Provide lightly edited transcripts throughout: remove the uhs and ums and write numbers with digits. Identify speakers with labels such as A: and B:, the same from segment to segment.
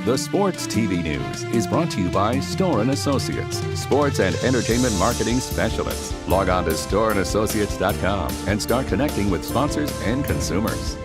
A: The Sports TV News is brought to you by Store & Associates, sports and entertainment marketing specialists. Log on to storeandassociates.com and start connecting with sponsors and consumers.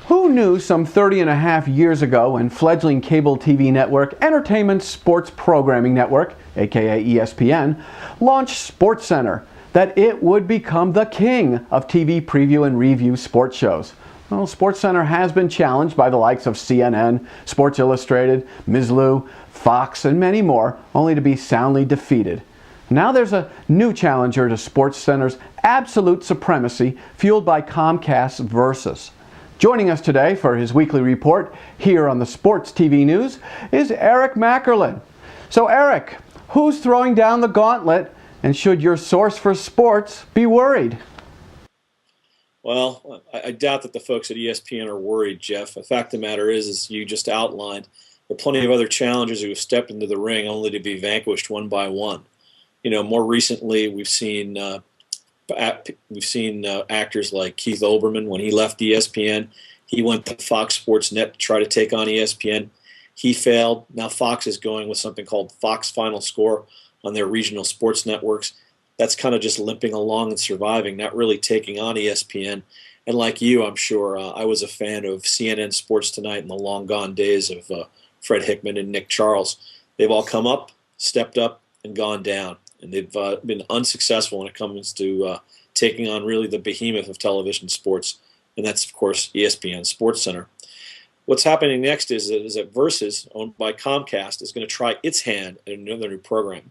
B: Who knew some 30 and a half years ago when fledgling cable TV network Entertainment Sports Programming Network, aka ESPN, launched SportsCenter, that it would become the king of TV preview and review sports shows? Well, SportsCenter has been challenged by the likes of CNN, Sports Illustrated, Ms. Lou, Fox, and many more, only to be soundly defeated. Now there's a new challenger to SportsCenter's absolute supremacy, fueled by Comcast's Versus. Joining us today for his weekly report here on the Sports TV News is Eric Mackerlin. So Eric, who's throwing down the gauntlet, and should your source for sports be worried?
C: Well, I doubt that the folks at ESPN are worried, Jeff. The fact of the matter is, as you just outlined, there are plenty of other challengers who have stepped into the ring only to be vanquished one by one. You know, more recently, we've seen actors like Keith Olbermann. When he left ESPN, he went to Fox Sports Net to try to take on ESPN. He failed. Now Fox is going with something called Fox Final Score on their regional sports networks. That's kind of just limping along and surviving, not really taking on ESPN. And like you, I'm sure, I was a fan of CNN Sports Tonight in the long gone days of Fred Hickman and Nick Charles. They've all come up, stepped up, and gone down. And they've been unsuccessful when it comes to taking on really the behemoth of television sports. And that's, of course, ESPN SportsCenter. What's happening next is that Versus, owned by Comcast, is going to try its hand at another new program.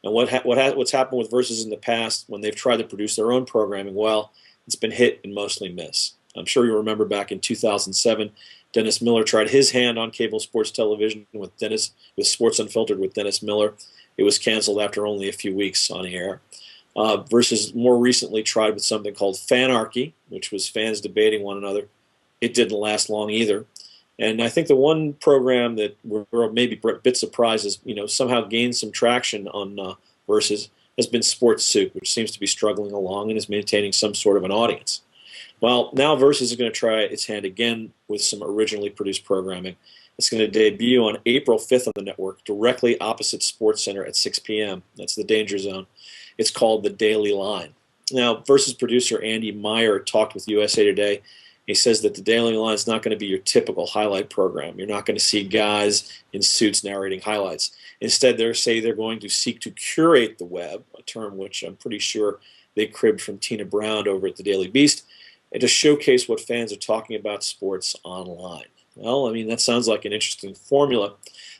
C: And what's happened with Versus in the past when they've tried to produce their own programming, well, it's been hit and mostly miss. I'm sure you remember back in 2007, Dennis Miller tried his hand on cable sports television with Sports Unfiltered with Dennis Miller. It was canceled after only a few weeks on the air. Versus more recently tried with something called Fanarchy, which was fans debating one another. It didn't last long either. And I think the one program that we're maybe a bit surprised is, somehow gained some traction on Versus has been Sports Soup, which seems to be struggling along and is maintaining some sort of an audience. Well, now Versus is going to try its hand again with some originally produced programming. It's going to debut on April 5th on the network, directly opposite SportsCenter at 6 p.m. That's the danger zone. It's called The Daily Line. Now, Versus producer Andy Meyer talked with USA Today. He says that The Daily Line is not going to be your typical highlight program. You're not going to see guys in suits narrating highlights. Instead, they're going to seek to curate the web, a term which I'm pretty sure they cribbed from Tina Brown over at the Daily Beast, and to showcase what fans are talking about sports online. Well, I mean, that sounds like an interesting formula.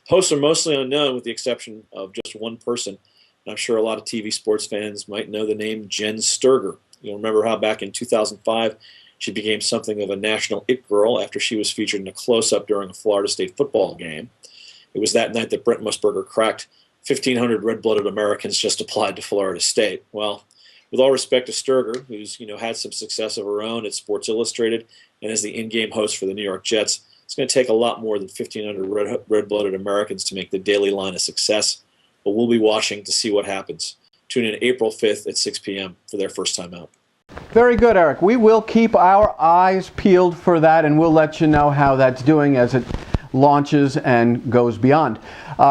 C: Hosts are mostly unknown with the exception of just one person. I'm sure a lot of TV sports fans might know the name Jen Sturger. You'll remember how back in 2005, she became something of a national it girl after she was featured in a close-up during a Florida State football game. It was that night that Brent Musburger cracked 1,500 red-blooded Americans just applied to Florida State. Well, with all respect to Sturger, who's had some success of her own at Sports Illustrated and as the in-game host for the New York Jets, it's going to take a lot more than 1,500 red-blooded Americans to make the Daily Line a success. But we'll be watching to see what happens. Tune in April 5th at 6 p.m. for their first time out.
B: Very good, Eric. We will keep our eyes peeled for that, and we'll let you know how that's doing as it launches and goes beyond.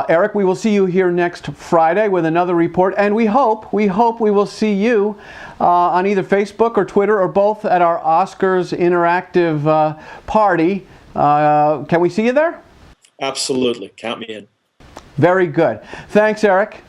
B: Eric, we will see you here next Friday with another report, and we hope we will see you on either Facebook or Twitter or both at our Oscars interactive party. Can we see you there?
C: Absolutely. Count me in.
B: Very good. Thanks, Eric.